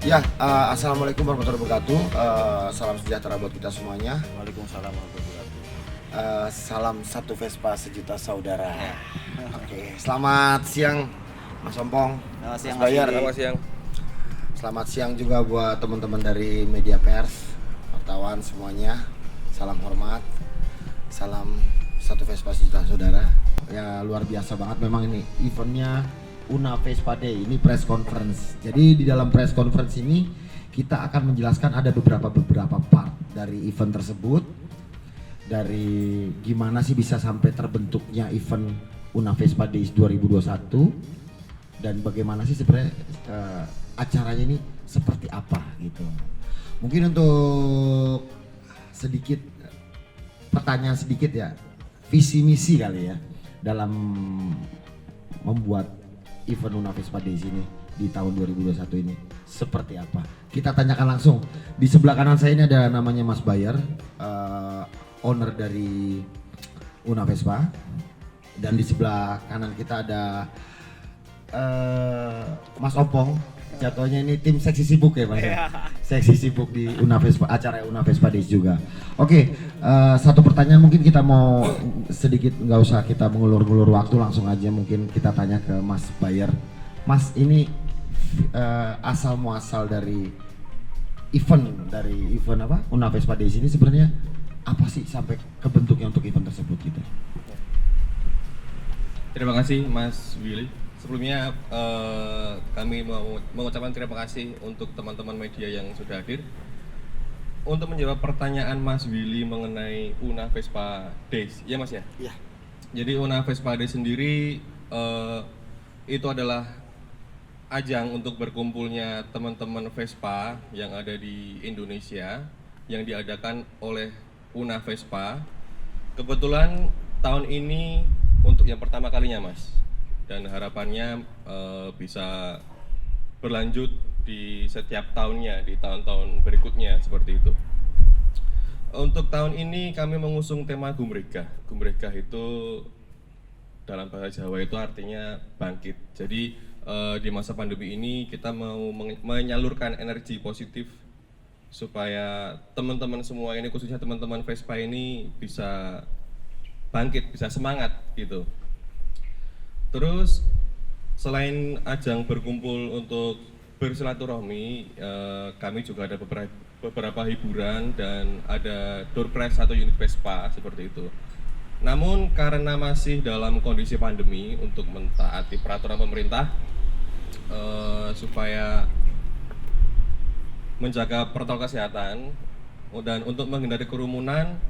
Ya, assalamualaikum warahmatullahi wabarakatuh. Salam sejahtera buat kita semuanya. Waalaikumsalam warahmatullahi wabarakatuh. Salam satu Vespa sejuta saudara. Ya. Oke, selamat siang Mas Ompong, Selamat siang, Mas Bayar. Mas Willy. Selamat siang. Selamat siang juga buat teman-teman dari media pers, wartawan semuanya. Salam hormat, salam satu Vespa sejuta saudara. Ya luar biasa banget memang ini eventnya Una Vespa Day, ini press conference. Jadi di dalam press conference ini kita akan menjelaskan ada beberapa part dari event tersebut. Dari gimana sih bisa sampai terbentuknya event Una Vespa Days 2021 dan bagaimana sih sebenarnya acaranya ini seperti apa gitu. Mungkin untuk sedikit pertanyaan sedikit ya, visi misi kali ya dalam membuat event Una Vespa Days ini di tahun 2021 ini seperti apa? Kita tanyakan langsung. Di sebelah kanan saya ini ada namanya Mas Bayer, owner dari Una Vespa, dan di sebelah kanan kita ada Mas Opong. Jatuhnya ini tim seksi sibuk ya Mas. Seksi sibuk di Una Vespa, acara Una Vespa Days juga. Oke, satu pertanyaan mungkin kita mau sedikit, nggak usah kita mengulur-ulur waktu, langsung aja mungkin kita tanya ke Mas Bayer. Mas, ini asal muasal dari event apa? Una Vespa Days ini sebenarnya apa sih sampai kebentuknya untuk event tersebut gitu? Terima kasih Mas Willy. Sebelumnya kami mau mengucapkan terima kasih untuk teman-teman media yang sudah hadir. Untuk menjawab pertanyaan Mas Willy mengenai Una Vespa Days, ya Mas ya? Iya. Jadi Una Vespa Days sendiri itu adalah ajang untuk berkumpulnya teman-teman Vespa yang ada di Indonesia yang diadakan oleh Una Vespa. Kebetulan tahun ini untuk yang pertama kalinya Mas, dan harapannya bisa berlanjut di setiap tahunnya, di tahun-tahun berikutnya seperti itu. Untuk tahun ini kami mengusung tema Gumregah. Gumregah itu dalam bahasa Jawa itu artinya bangkit. Jadi di masa pandemi ini kita mau menyalurkan energi positif supaya teman-teman semua ini, khususnya teman-teman Vespa ini bisa bangkit, bisa semangat gitu. Terus selain ajang berkumpul untuk bersilaturahmi, kami juga ada beberapa hiburan dan ada door prize atau unit Vespa seperti itu. Namun karena masih dalam kondisi pandemi, untuk mentaati peraturan pemerintah supaya menjaga protokol kesehatan dan untuk menghindari kerumunan,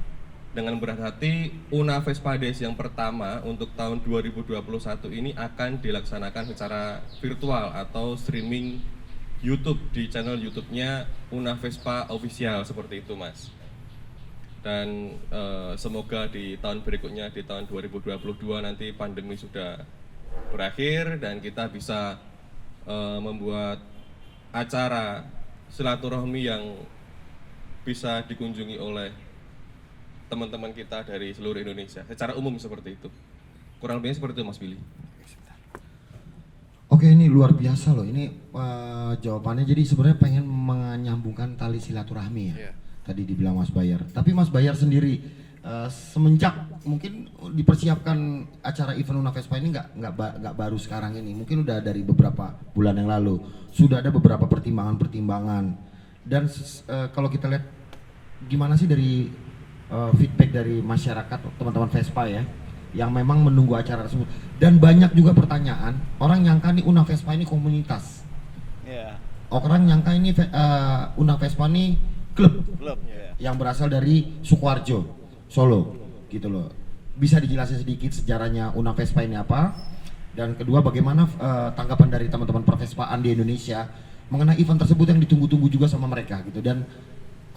dengan berat hati Una Vespa Days yang pertama untuk tahun 2021 ini akan dilaksanakan secara virtual atau streaming YouTube di channel YouTube-nya Una Vespa Official seperti itu Mas. Dan semoga di tahun berikutnya, di tahun 2022 nanti pandemi sudah berakhir dan kita bisa membuat acara silaturahmi yang bisa dikunjungi oleh teman-teman kita dari seluruh Indonesia secara umum seperti itu. Kurang lebihnya seperti itu Mas Billy. Oke, ini luar biasa loh ini jawabannya. Jadi sebenarnya pengen menyambungkan tali silaturahmi ya. Tadi dibilang Mas Bayer. Tapi Mas Bayer sendiri semenjak mungkin dipersiapkan acara event Una Vespa ini nggak baru sekarang ini, mungkin udah dari beberapa bulan yang lalu sudah ada beberapa pertimbangan dan kalau kita lihat gimana sih dari feedback dari masyarakat teman-teman Vespa ya yang memang menunggu acara tersebut, dan banyak juga pertanyaan orang nyangka nih Una Vespa ini komunitas, orang nyangka ini Una Vespa ini klub yang berasal dari Sukoharjo, Solo gitu loh. Bisa dijelasin sedikit sejarahnya Una Vespa ini apa, dan kedua bagaimana tanggapan dari teman-teman pervespaan di Indonesia mengenai event tersebut yang ditunggu-tunggu juga sama mereka gitu, dan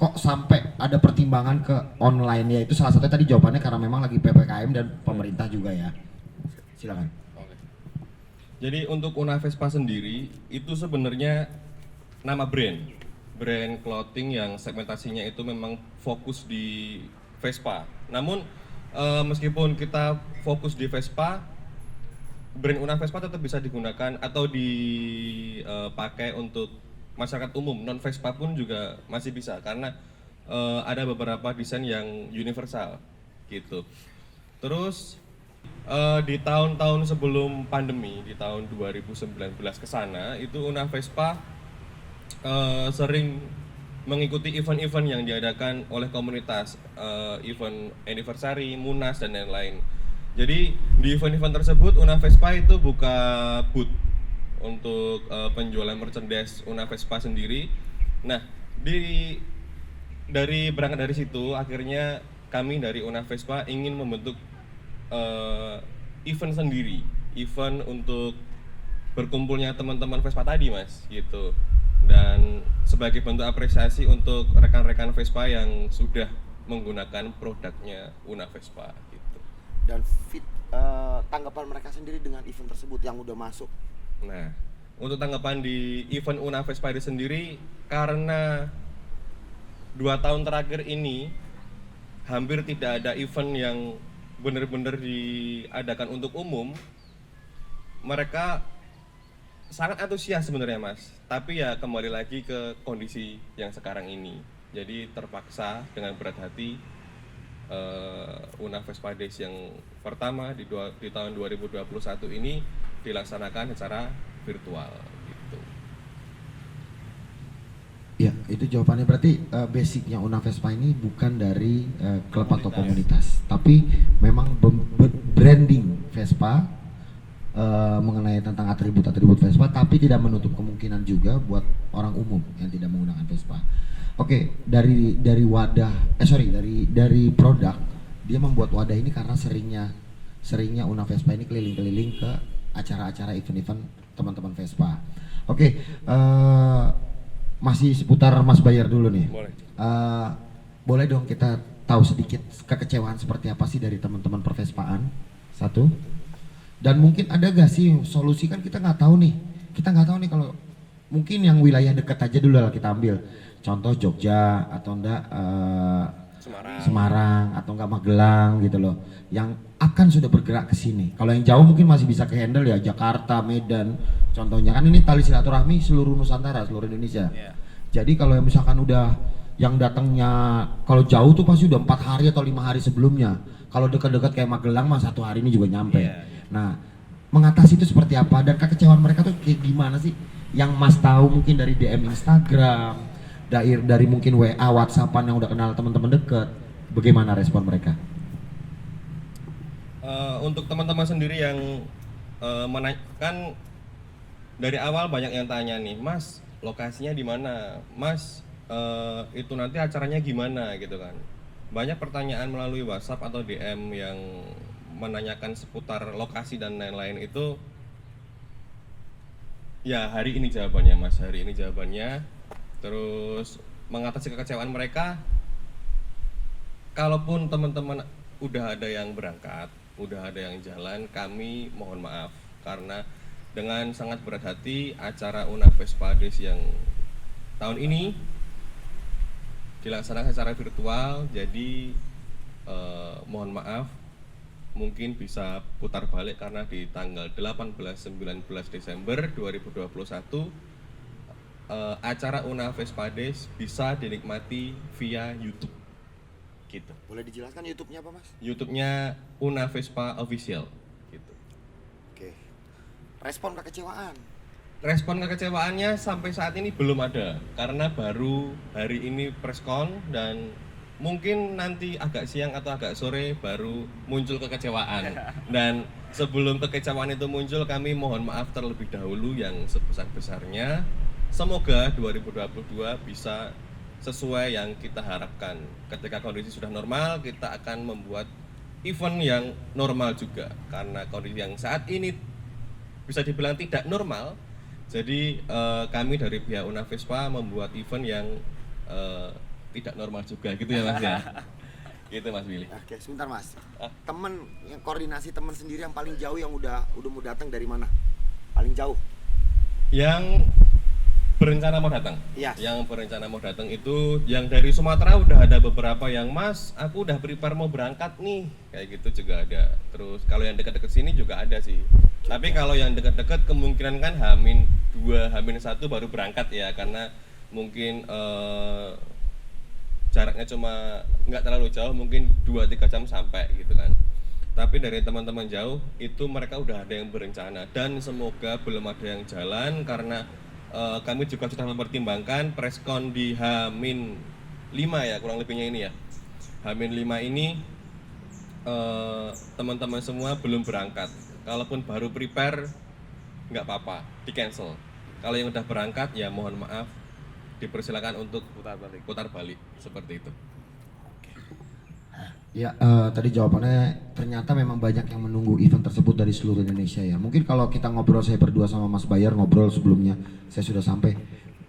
kok sampai ada pertimbangan ke online ya. Itu salah satunya tadi jawabannya karena memang lagi PPKM dan pemerintah juga ya. Silakan. Oke. Jadi untuk Una Vespa sendiri itu sebenarnya nama brand clothing yang segmentasinya itu memang fokus di Vespa. Namun meskipun kita fokus di Vespa, brand Una Vespa tetap bisa digunakan atau dipakai untuk masyarakat umum non Vespa pun juga masih bisa karena ada beberapa desain yang universal gitu. Terus di tahun-tahun sebelum pandemi, di tahun 2019 ke sana itu Una Vespa sering mengikuti event-event yang diadakan oleh komunitas, event anniversary, Munas dan lain-lain. Jadi di event-event tersebut Una Vespa itu buka booth untuk penjualan merchandise Una Vespa sendiri. Nah, berangkat dari situ akhirnya kami dari Una Vespa ingin membentuk event sendiri, event untuk berkumpulnya teman-teman Vespa tadi, Mas, gitu. Dan sebagai bentuk apresiasi untuk rekan-rekan Vespa yang sudah menggunakan produknya Una Vespa gitu. Dan tanggapan mereka sendiri dengan event tersebut yang udah masuk. Nah, untuk tanggapan di event Una Vespa ini sendiri, karena 2 tahun terakhir ini hampir tidak ada event yang benar-benar diadakan untuk umum, mereka sangat antusias sebenarnya, Mas. Tapi ya kembali lagi ke kondisi yang sekarang ini. Jadi terpaksa dengan berat hati Una Vespa Days yang pertama di tahun 2021 ini dilaksanakan secara virtual gitu. Ya, itu jawabannya. Berarti basicnya Una Vespa ini bukan dari klub atau komunitas, tapi memang branding Vespa mengenai tentang atribut-atribut Vespa, tapi tidak menutup kemungkinan juga buat orang umum yang tidak menggunakan Vespa. Oke, dari produk, dia membuat wadah ini karena seringnya Una Vespa ini keliling-keliling ke acara-acara event-event teman-teman Vespa. Oke, masih seputar Mas Bayer dulu nih. Boleh. Boleh dong kita tahu sedikit kekecewaan seperti apa sih dari teman-teman pervespaan? Satu. Dan mungkin ada gak sih solusi, kan kita nggak tahu nih kalau mungkin yang wilayah dekat aja dulu lah kita ambil. Contoh Jogja atau enggak Semarang atau enggak Magelang gitu loh, yang akan sudah bergerak ke sini. Kalau yang jauh mungkin masih bisa ke handle ya, Jakarta, Medan. Contohnya kan ini tali silaturahmi seluruh Nusantara, seluruh Indonesia. Yeah. Jadi kalau yang misalkan udah yang datangnya kalau jauh tuh pasti udah 4 hari atau 5 hari sebelumnya. Kalau dekat-dekat kayak Magelang mah 1 hari ini juga nyampe. Yeah. Nah, mengatasi itu seperti apa dan kekecewaan mereka tuh kayak gimana sih? Yang Mas tahu mungkin dari DM Instagram, dari mungkin WA, WhatsAppan yang udah kenal teman-teman dekat. Bagaimana respon mereka? Untuk teman-teman sendiri yang menanyakan dari awal banyak yang tanya nih, Mas, lokasinya di mana? Mas, itu nanti acaranya gimana gitu kan? Banyak pertanyaan melalui WhatsApp atau DM yang menanyakan seputar lokasi dan lain-lain itu. Ya hari ini jawabannya, Mas, hari ini jawabannya. Terus mengatasi kekecewaan mereka, kalaupun teman-teman udah ada yang berangkat, udah ada yang jalan, kami mohon maaf karena dengan sangat berat hati acara Una Vespa Days yang tahun ini dilaksanakan secara virtual. Jadi mohon maaf, mungkin bisa putar balik karena di tanggal 18-19 Desember 2021 acara Una Vespa Days bisa dinikmati via YouTube gitu. Boleh dijelaskan YouTube-nya apa, Mas? YouTube-nya Una Vespa Official gitu. Oke. Respon kekecewaan. Respon kekecewaannya sampai saat ini belum ada karena baru hari ini preskon dan mungkin nanti agak siang atau agak sore baru muncul kekecewaan. Dan sebelum kekecewaan itu muncul, kami mohon maaf terlebih dahulu yang sebesar-besarnya. Semoga 2022 bisa sesuai yang kita harapkan. Ketika kondisi sudah normal, kita akan membuat event yang normal juga. Karena kondisi yang saat ini bisa dibilang tidak normal, jadi kami dari pihak Una Vespa membuat event yang tidak normal juga gitu ya, Mas ya. Gitu, Mas Billy. Oke, sebentar, Mas. Temen yang koordinasi temen sendiri yang paling jauh yang udah mau datang dari mana? Paling jauh? Yang berencana mau datang. Yes. Yang berencana mau datang itu yang dari Sumatera udah ada beberapa yang, Mas, aku udah prepare mau berangkat nih. Kayak gitu juga ada. Terus kalau yang dekat-dekat sini juga ada sih. Tapi kalau yang dekat-dekat kemungkinan kan Hamin H-1 baru berangkat ya, karena mungkin jaraknya cuma nggak terlalu jauh, mungkin 2-3 jam sampai gitu kan. Tapi dari teman-teman jauh itu mereka udah ada yang berencana, dan semoga belum ada yang jalan karena kami juga sudah mempertimbangkan preskon di H-5 ya, kurang lebihnya ini ya. H-5 ini teman-teman semua belum berangkat. Kalaupun baru prepare nggak apa-apa, di cancel. Kalau yang udah berangkat ya mohon maaf, dipersilakan untuk putar balik seperti itu. Ya, tadi jawabannya ternyata memang banyak yang menunggu event tersebut dari seluruh Indonesia ya. Mungkin kalau kita ngobrol, saya berdua sama Mas Bayer ngobrol sebelumnya, saya sudah sampai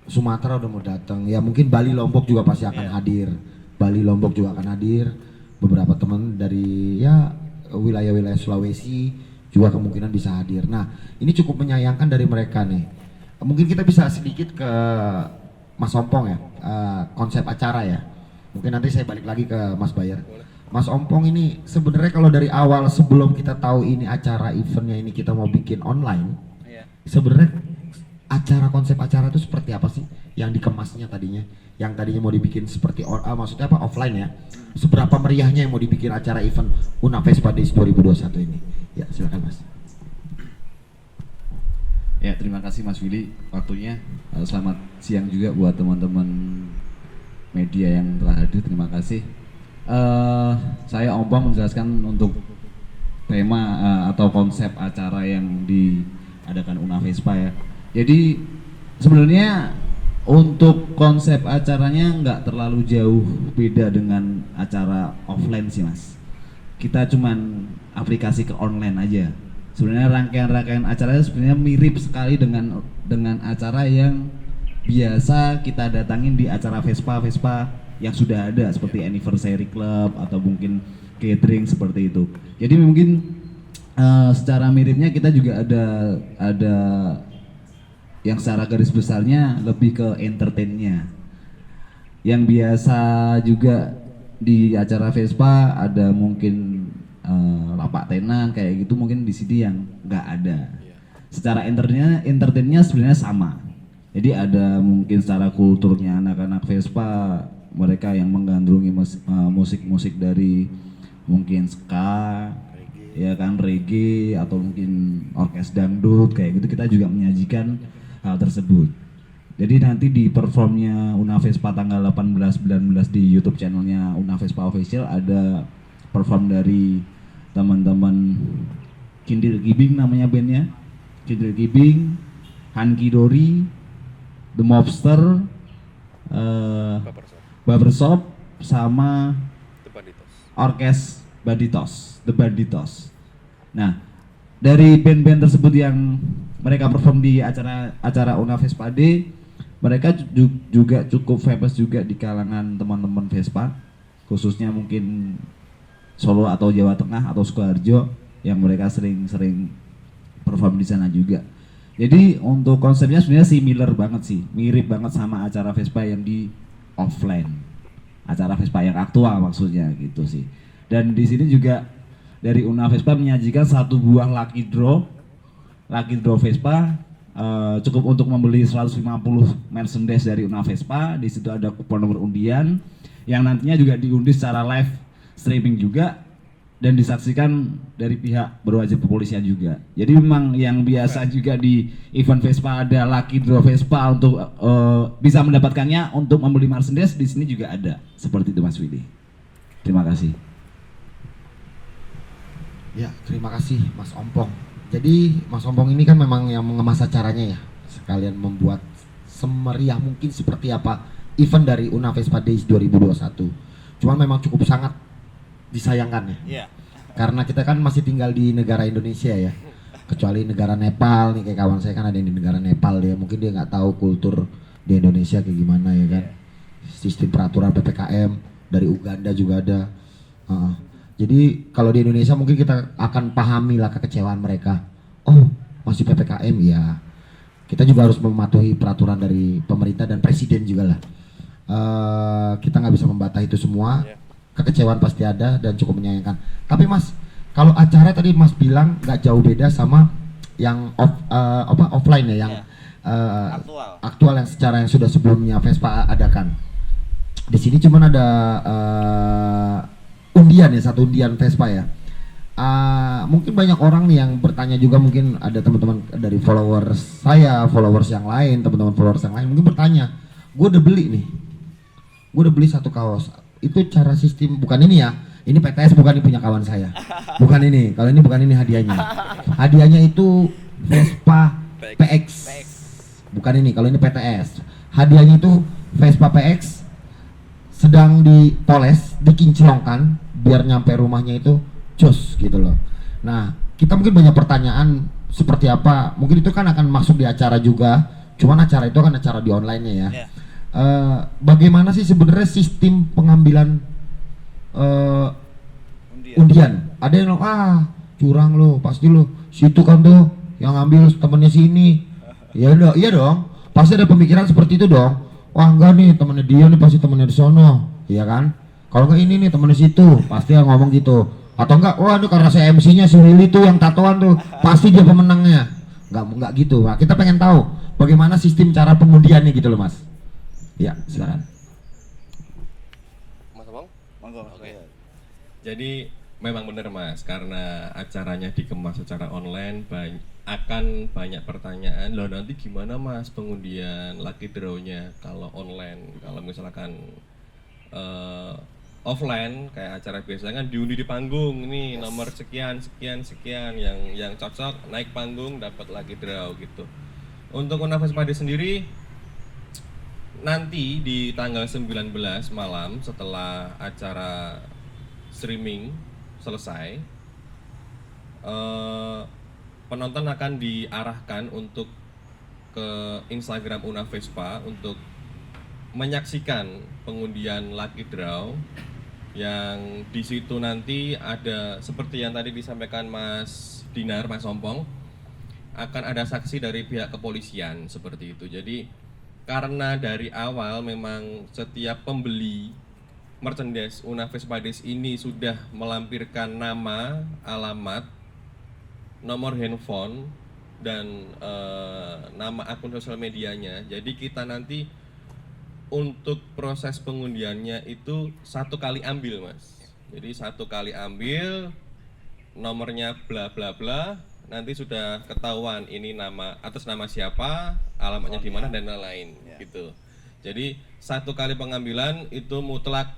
Sumatera udah mau datang. Ya mungkin Bali Lombok juga pasti akan hadir. Bali Lombok juga akan hadir. Beberapa teman dari ya wilayah-wilayah Sulawesi juga kemungkinan bisa hadir. Nah, ini cukup menyayangkan dari mereka nih. Mungkin kita bisa sedikit ke Mas Ompong ya, konsep acara ya. Mungkin nanti saya balik lagi ke Mas Bayer. Mas Ompong ini sebenarnya kalau dari awal sebelum kita tahu ini acara eventnya ini kita mau bikin online, sebenarnya konsep acara itu seperti apa sih yang dikemasnya tadinya? Yang tadinya mau dibikin seperti maksudnya apa, offline ya? Seberapa meriahnya yang mau dibikin acara event Una Vespa Days 2021 ini? Ya silakan Mas. Ya terima kasih Mas Willy waktunya. Selamat siang juga buat teman-teman media yang telah hadir, terima kasih. Saya Ompong menjelaskan untuk tema atau konsep acara yang diadakan Una Vespa ya. Jadi sebenarnya untuk konsep acaranya nggak terlalu jauh beda dengan acara offline sih Mas. Kita cuman aplikasi ke online aja. Sebenarnya rangkaian-rangkaian acaranya sebenarnya mirip sekali dengan acara yang biasa kita datangin di acara Vespa yang sudah ada seperti anniversary club atau mungkin catering seperti itu. Jadi mungkin secara miripnya kita juga ada yang secara garis besarnya lebih ke entertainnya. Yang biasa juga di acara Vespa ada mungkin lapak tenan kayak gitu, mungkin di sini yang nggak ada. Secara entertainnya sebenarnya sama. Jadi ada mungkin secara kulturnya anak-anak Vespa, mereka yang menggandrungi musik-musik dari mungkin ska, ya kan, reggae atau mungkin orkes dangdut kayak gitu, kita juga menyajikan hal tersebut. Jadi nanti di performnya Una Vespa tanggal 18-19 di YouTube channelnya Una Vespa Official ada perform dari teman-teman Kindil Gibing namanya bandnya, Kindil Gibing, Hanki Dori, The Mobster, Barbershop sama orkes The Banditos. Nah, dari band-band tersebut yang mereka perform di acara Una Vespa Day, mereka juga cukup famous juga di kalangan teman-teman Vespa, khususnya mungkin Solo atau Jawa Tengah atau Sukoharjo yang mereka sering perform di sana juga. Jadi untuk konsepnya sebenarnya similar banget sih, mirip banget sama acara Vespa yang di offline, acara Vespa yang aktual maksudnya gitu sih. Dan di sini juga dari Una Vespa menyajikan satu buah lucky draw Vespa, cukup untuk membeli 150 merchandise dari Una Vespa. Di situ ada kupon nomor undian yang nantinya juga diundi secara live streaming juga dan disaksikan dari pihak berwajib kepolisian juga. Jadi memang yang biasa juga di event Vespa ada lucky draw Vespa untuk bisa mendapatkannya untuk membeli merchandise, di sini juga ada. Seperti itu Mas Willy. Terima kasih. Ya, terima kasih Mas Ompong. Jadi Mas Ompong ini kan memang yang mengemas acaranya ya, sekalian membuat semeriah mungkin seperti apa event dari Una Vespa Days 2021. Cuman memang cukup sangat disayangkan ya. Karena kita kan masih tinggal di negara Indonesia ya. Kecuali negara Nepal nih, kayak kawan saya kan ada yang di negara Nepal ya. Mungkin dia nggak tahu kultur di Indonesia kayak gimana ya kan. Sistem peraturan PPKM dari Uganda juga ada. Jadi kalau di Indonesia mungkin kita akan pahami lah kekecewaan mereka. Oh, masih PPKM ya. Kita juga harus mematuhi peraturan dari pemerintah dan presiden juga lah. Kita nggak bisa membatah itu semua. Kekecewaan pasti ada dan cukup menyayangkan. Tapi Mas, kalau acara tadi Mas bilang nggak jauh beda sama yang offline ya, yang aktual yang sudah sebelumnya Vespa adakan. Di sini cuman ada undian ya, satu undian Vespa ya. Mungkin banyak orang nih yang bertanya juga, mungkin ada teman-teman dari followers saya, followers yang lain, teman-teman followers yang lain mungkin bertanya, gue udah beli satu kaos, itu cara sistem, bukan ini ya, ini PTS, bukan ini punya kawan saya, bukan ini, kalau ini bukan ini hadiahnya itu Vespa PX, bukan ini, kalau ini PTS, hadiahnya itu Vespa PX sedang dipoles, dikinclongkan biar nyampe rumahnya itu jos gitu loh. Nah, kita mungkin banyak pertanyaan seperti apa, mungkin itu kan akan masuk di acara juga, cuman acara itu kan acara di online-nya ya. Bagaimana sih sebenarnya sistem pengambilan undian? Ada yang curang lo, pasti lo situ kan tuh yang ngambil temennya sini. Iya dong, pasti ada pemikiran seperti itu dong. Wah enggak nih, temennya dia nih pasti temennya di sono, iya kan? Kalau enggak ini nih temennya situ, pasti yang ngomong gitu. Atau enggak, wah ini karena saya MC-nya si Willy tuh yang tatoan tuh, pasti dia pemenangnya. Enggak gitu. Nah, kita pengen tahu bagaimana sistem cara pengundiannya gitu loh Mas. Ya, silakan. Mas Abang? Monggo. Oke. Jadi memang benar Mas, karena acaranya dikemas secara online akan banyak pertanyaan, loh nanti gimana Mas pengundian lucky draw-nya kalau online, kalau misalkan offline kayak acara biasa kan diundi di panggung nih, nomor sekian yang cocok naik panggung dapat lucky draw gitu. Untuk Una Vespa Day sendiri nanti di tanggal 19 malam setelah acara streaming selesai, penonton akan diarahkan untuk ke Instagram Una Vespa untuk menyaksikan pengundian lucky draw yang di situ nanti ada seperti yang tadi disampaikan Mas Dinar, Mas Ompong, akan ada saksi dari pihak kepolisian seperti itu. Jadi karena dari awal memang setiap pembeli merchandise Una Vespa Days ini sudah melampirkan nama, alamat, nomor handphone dan nama akun sosial medianya. Jadi kita nanti untuk proses pengundiannya itu satu kali ambil Mas. Jadi satu kali ambil nomornya bla bla bla, nanti sudah ketahuan ini nama atas nama siapa, alamatnya di mana dan lain-lain gitu. Jadi satu kali pengambilan itu mutlak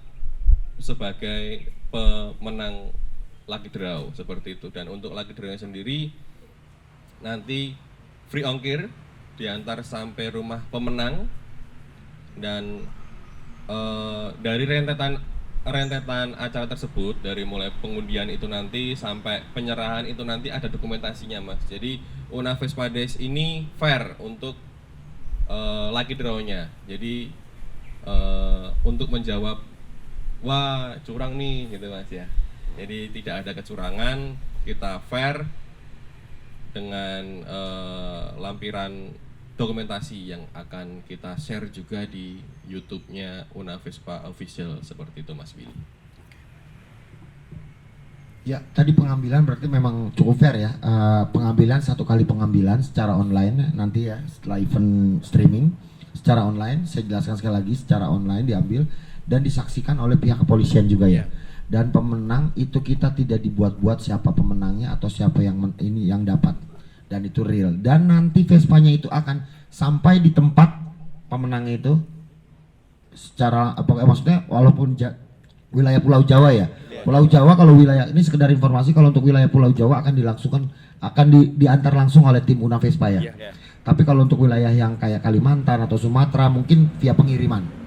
sebagai pemenang lucky draw seperti itu. Dan untuk lucky draw sendiri nanti free ongkir diantar sampai rumah pemenang, dan dari rentetan acara tersebut, dari mulai pengundian itu nanti sampai penyerahan itu nanti ada dokumentasinya Mas. Jadi Una Vespa Days ini fair untuk lucky draw-nya. Jadi untuk menjawab wah curang nih gitu Mas ya. Jadi tidak ada kecurangan, kita fair dengan lampiran dokumentasi yang akan kita share juga di YouTube-nya Una Vespa Official seperti itu Mas Billy. Ya, tadi pengambilan berarti memang cukup fair ya. Pengambilan satu kali pengambilan secara online nanti ya, setelah event streaming secara online. Saya jelaskan sekali lagi, secara online diambil dan disaksikan oleh pihak kepolisian juga ya. Dan pemenang itu kita tidak dibuat-buat siapa pemenangnya atau siapa yang ini yang dapat, dan itu real. Dan nanti Vespanya itu akan sampai di tempat pemenangnya itu secara maksudnya walaupun wilayah Pulau Jawa ya. Pulau Jawa, kalau wilayah ini sekedar informasi, kalau untuk wilayah Pulau Jawa akan diantar langsung oleh tim Una Vespa ya. Tapi kalau untuk wilayah yang kayak Kalimantan atau Sumatera mungkin via pengiriman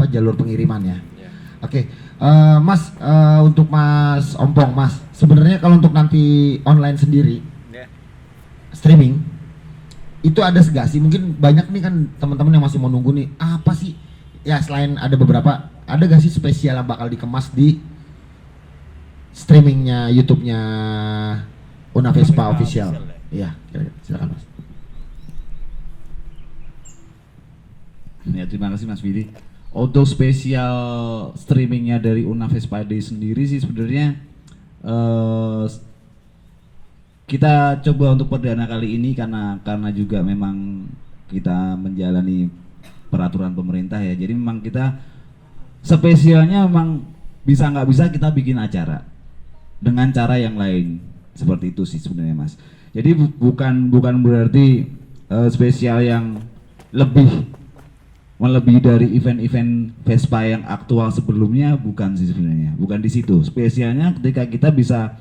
jalur pengiriman ya. Oke, Mas, untuk Mas Ompong, Mas, sebenarnya kalau untuk nanti online sendiri, streaming, itu ada nggak sih? Mungkin banyak nih kan teman-teman yang masih mau nunggu nih, apa sih? Ya selain ada beberapa, ada nggak sih spesial yang bakal dikemas di streamingnya YouTube-nya Una Vespa Official? Iya, silakan Mas. Ya, terima kasih Mas Billy. Untuk spesial streamingnya dari Una Vespa Day sendiri sih sebenarnya kita coba untuk perdana kali ini karena juga memang kita menjalani peraturan pemerintah ya. Jadi memang kita spesialnya memang bisa nggak bisa kita bikin acara dengan cara yang lain. Seperti itu sih sebenarnya Mas. Jadi bukan berarti spesial yang melebihi dari event-event Vespa yang aktual sebelumnya, bukan sih sebenarnya. Bukan di situ. Spesialnya ketika kita bisa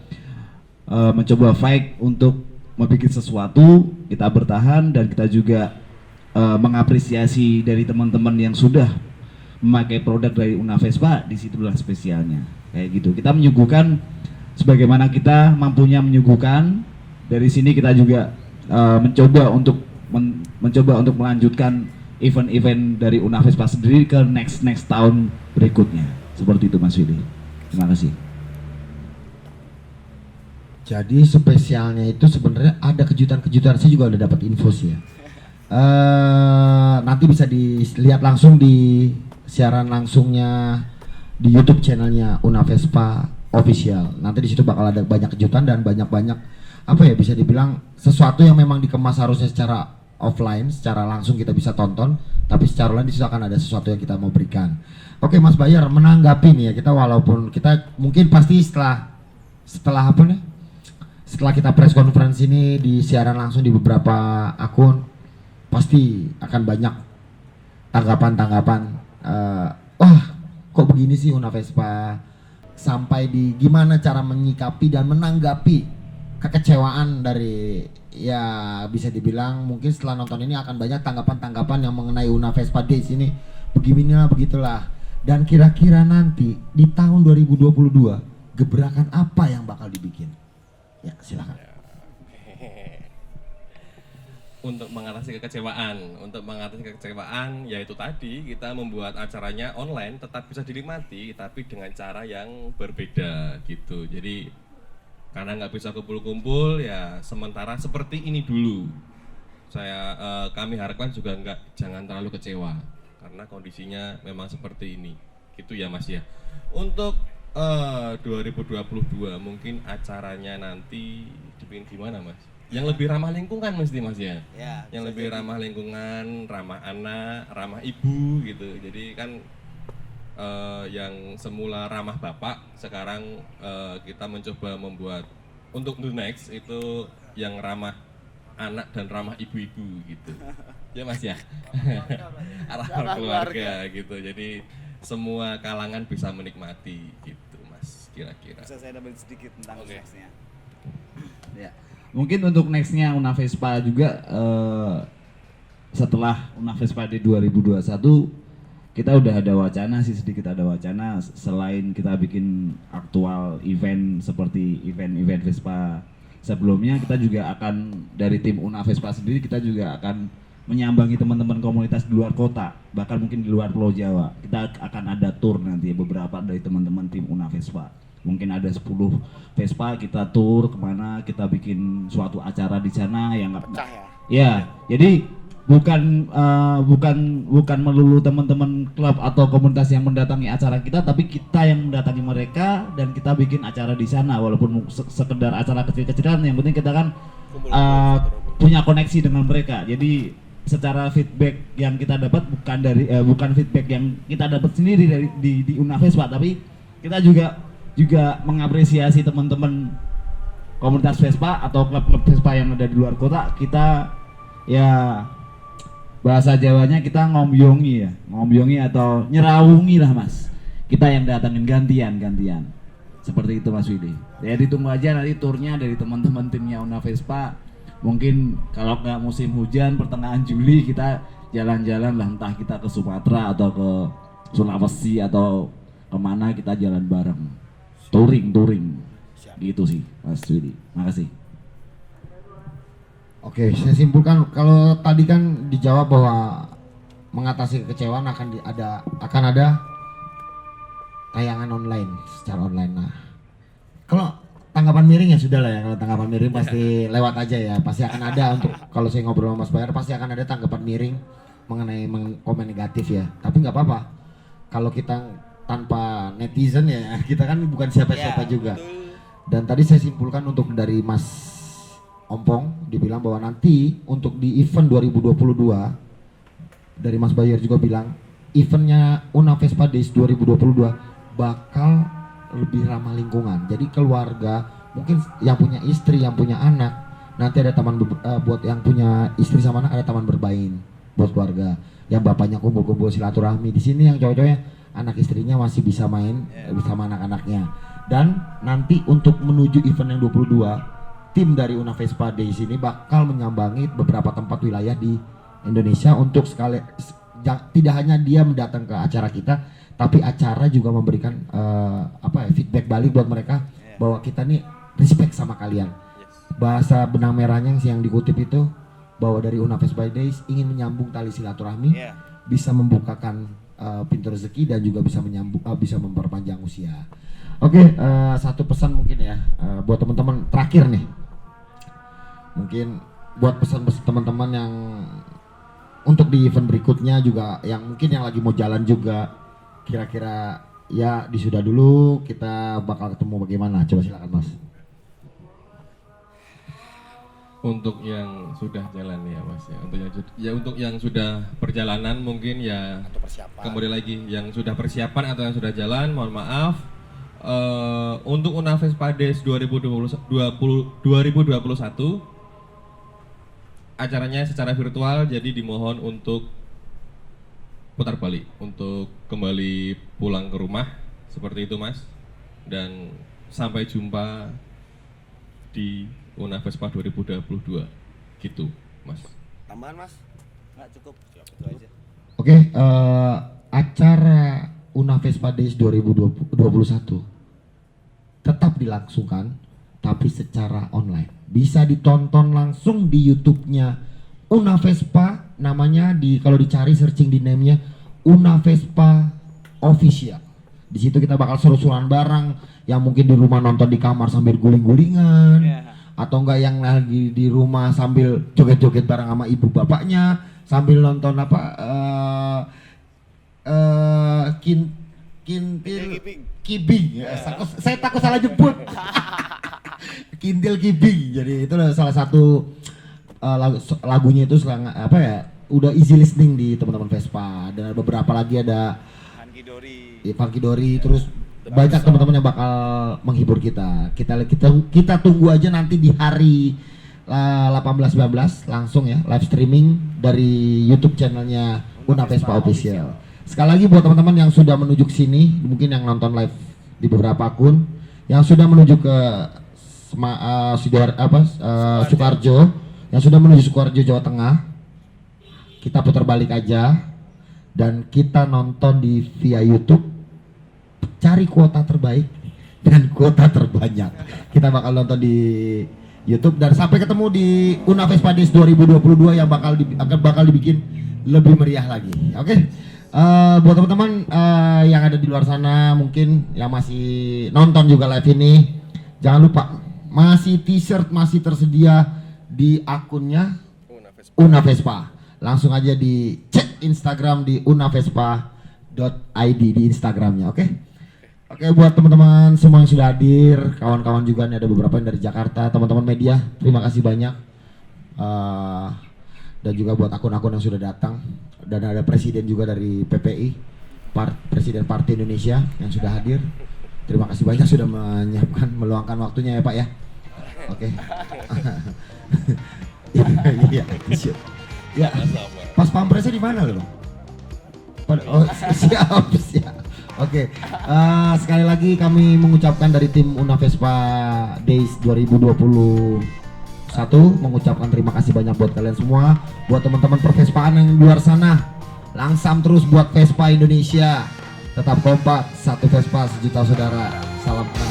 mencoba fight untuk membuat sesuatu, kita bertahan dan kita juga mengapresiasi dari teman-teman yang sudah memakai produk dari Una Vespa, disitulah spesialnya. Kayak gitu. Kita menyuguhkan sebagaimana kita mampunya menyuguhkan. Dari sini kita juga mencoba untuk melanjutkan event-event dari Una Vespa sendiri ke next tahun berikutnya. Seperti itu Mas Willy. Terima kasih. Jadi spesialnya itu sebenarnya ada kejutan-kejutan. Saya juga udah dapat info sih ya. Nanti bisa dilihat langsung di siaran langsungnya di YouTube channelnya Una Vespa Official. Nanti di situ bakal ada banyak kejutan dan banyak apa ya, bisa dibilang sesuatu yang memang dikemas harusnya secara offline, secara langsung kita bisa tonton, tapi secara online di situ akan ada sesuatu yang kita mau berikan. Oke Mas Bayer, menanggapi nih ya, kita walaupun kita mungkin pasti setelah apa nih? Setelah kita press conference ini di siaran langsung di beberapa akun, pasti akan banyak tanggapan-tanggapan. Wah, kok begini sih Una Vespa? Sampai di gimana cara menyikapi dan menanggapi kekecewaan dari, ya bisa dibilang mungkin setelah nonton ini akan banyak tanggapan-tanggapan yang mengenai Una Vespa Days ini beginilah begitulah. Dan kira-kira nanti di tahun 2022 gebrakan apa yang bakal dibikin? Ya silakan. Untuk mengatasi kekecewaan yaitu tadi kita membuat acaranya online tetap bisa dinikmati tapi dengan cara yang berbeda gitu. Jadi karena nggak bisa kumpul-kumpul ya sementara seperti ini dulu. Kami harapkan juga jangan terlalu kecewa karena kondisinya memang seperti ini. Gitu ya Mas ya. Untuk 2022 mungkin acaranya nanti dibikin gimana Mas? Yang lebih ramah lingkungan mesti Mas ya. Yang lebih ramah lingkungan, ramah anak, ramah ibu gitu. Jadi kan yang semula ramah bapak sekarang kita mencoba membuat untuk the next itu yang ramah anak dan ramah ibu-ibu gitu. Ya Mas ya. Ramah keluarga gitu. Jadi semua kalangan bisa menikmati gitu Mas kira-kira. Bisa saya double sedikit tentang nextnya. Ya. Mungkin untuk nextnya Una Vespa juga setelah Una Vespa di 2021 kita udah ada wacana sih, sedikit ada wacana selain kita bikin aktual event seperti event Vespa sebelumnya, kita juga akan dari tim Una Vespa sendiri kita juga akan menyambangi teman-teman komunitas di luar kota, bahkan mungkin di luar Pulau Jawa. Kita akan ada tour nanti beberapa dari teman-teman tim Una Vespa. Mungkin ada 10 Vespa, kita tour kemana, kita bikin suatu acara di sana yang pecah ya. Ya, jadi bukan melulu teman-teman klub atau komunitas yang mendatangi acara kita, tapi kita yang mendatangi mereka dan kita bikin acara di sana walaupun sekedar acara kecil-kecilan, yang penting kita kan punya koneksi dengan mereka. Jadi secara feedback yang kita dapat bukan feedback yang kita dapat sendiri dari di Una Vespa, tapi kita juga mengapresiasi teman-teman komunitas Vespa atau klub-klub Vespa yang ada di luar kota. Kita ya bahasa Jawanya kita ngombyongi atau nyerawungi lah Mas. Kita yang datangin gantian. Seperti itu Mas Willy. Ya ditunggu aja nanti turnya dari teman-teman timnya Una Vespa. Mungkin kalau nggak musim hujan pertengahan Juli kita jalan-jalan lah, entah kita ke Sumatera atau ke Sulawesi atau kemana, kita jalan bareng. Touring. Gitu sih Mas Willy. Makasih. Oke, saya simpulkan kalau tadi kan dijawab bahwa mengatasi kekecewaan akan ada tayangan online, secara online. Nah, kalau tanggapan miring ya sudah lah ya, kalau tanggapan miring pasti lewat aja ya, pasti akan ada untuk kalau saya ngobrol sama Mas Bayer pasti akan ada tanggapan miring mengenai komen negatif ya. Tapi nggak apa-apa, kalau kita tanpa netizen ya kita kan bukan siapa-siapa juga. Dan tadi saya simpulkan untuk dari Mas ompong dibilang bahwa nanti untuk di event 2022 dari Mas Bayer juga bilang eventnya Una Vespa Days 2022 bakal lebih ramah lingkungan. Jadi keluarga mungkin yang punya istri, yang punya anak, nanti ada taman buat yang punya istri sama anak ada taman bermain buat keluarga. Yang bapaknya kumpul-kumpul silaturahmi di sini, yang cowok-cowoknya anak istrinya masih bisa main bersama anak-anaknya. Dan nanti untuk menuju event yang 22 tim dari Una Vespa Days ini bakal menyambangi beberapa tempat wilayah di Indonesia untuk sekali tidak hanya dia mendatang ke acara kita, tapi acara juga memberikan feedback balik buat mereka bahwa kita nih respect sama kalian. Bahasa benang merahnya yang dikutip itu bahwa dari Una Vespa Days ingin menyambung tali silaturahmi, bisa membukakan pintu rezeki dan juga bisa bisa memperpanjang usia. Oke, satu pesan mungkin ya buat teman-teman terakhir nih. Mungkin buat pesan-pesan teman-teman yang untuk di event berikutnya juga yang mungkin yang lagi mau jalan juga, kira-kira ya disudah dulu kita bakal ketemu bagaimana, coba silakan Mas. Untuk yang sudah jalan ya Mas ya, untuk yang sudah perjalanan mungkin ya kembali lagi yang sudah persiapan atau yang sudah jalan, mohon maaf. Untuk Una Vespa Days 2021 acaranya secara virtual, jadi dimohon untuk putar balik, untuk kembali pulang ke rumah, seperti itu Mas. Dan sampai jumpa di Una Vespa 2022 gitu Mas. Tambahan Mas? Nggak cukup, itu aja. Oke, acara Una Vespa Days 2021 tetap dilangsungkan tapi secara online. Bisa ditonton langsung di YouTube-nya Una Vespa, namanya kalau dicari searching di name-nya Una Vespa Official. Di situ kita bakal seru-seruan bareng, yang mungkin di rumah nonton di kamar sambil guling-gulingan, atau enggak yang lagi di rumah sambil joget-joget bareng sama ibu bapaknya, sambil nonton kibing. Saya takut salah jemput. Kintil kibing. Jadi itu salah satu lagunya itu udah easy listening di teman-teman Vespa, dan beberapa lagi ada Funky Dory, terus banyak teman-teman yang bakal menghibur kita. Kita tunggu aja nanti di hari 18-19 langsung ya live streaming dari YouTube channelnya Una Vespa Official. Sekali lagi buat teman-teman yang sudah menuju ke sini, mungkin yang nonton live di beberapa akun, yang sudah menuju ke Sukoharjo, yang sudah menuju Sukoharjo Jawa Tengah, kita putar balik aja dan kita nonton via YouTube, cari kuota terbaik dan kuota terbanyak. Kita bakal nonton di YouTube dan sampai ketemu di Una Vespa Days 2022 yang bakal dibikin lebih meriah lagi. Oke. Buat teman-teman yang ada di luar sana, mungkin yang masih nonton juga live ini, jangan lupa masih t-shirt masih tersedia di akunnya Una Vespa. Langsung aja dicek Instagram di unavespa.id di Instagramnya, oke? Oke, buat teman-teman semua yang sudah hadir, kawan-kawan juga nih ada beberapa yang dari Jakarta, teman-teman media, terima kasih banyak. Dan juga buat akun-akun yang sudah datang, dan ada presiden juga dari PPI, Presiden Partai Indonesia yang sudah hadir. Terima kasih banyak sudah meluangkan waktunya ya Pak ya. Oke. Iya, ya. Pas pampresnya di mana loh? Oh, siap. Oke. Sekali lagi kami mengucapkan dari tim Una Vespa Days 2021 mengucapkan terima kasih banyak buat kalian semua, buat teman-teman pervespaan yang di luar sana. Langsam terus buat Vespa Indonesia. Tetap kompak, satu Vespa sejuta saudara. Salam kenal.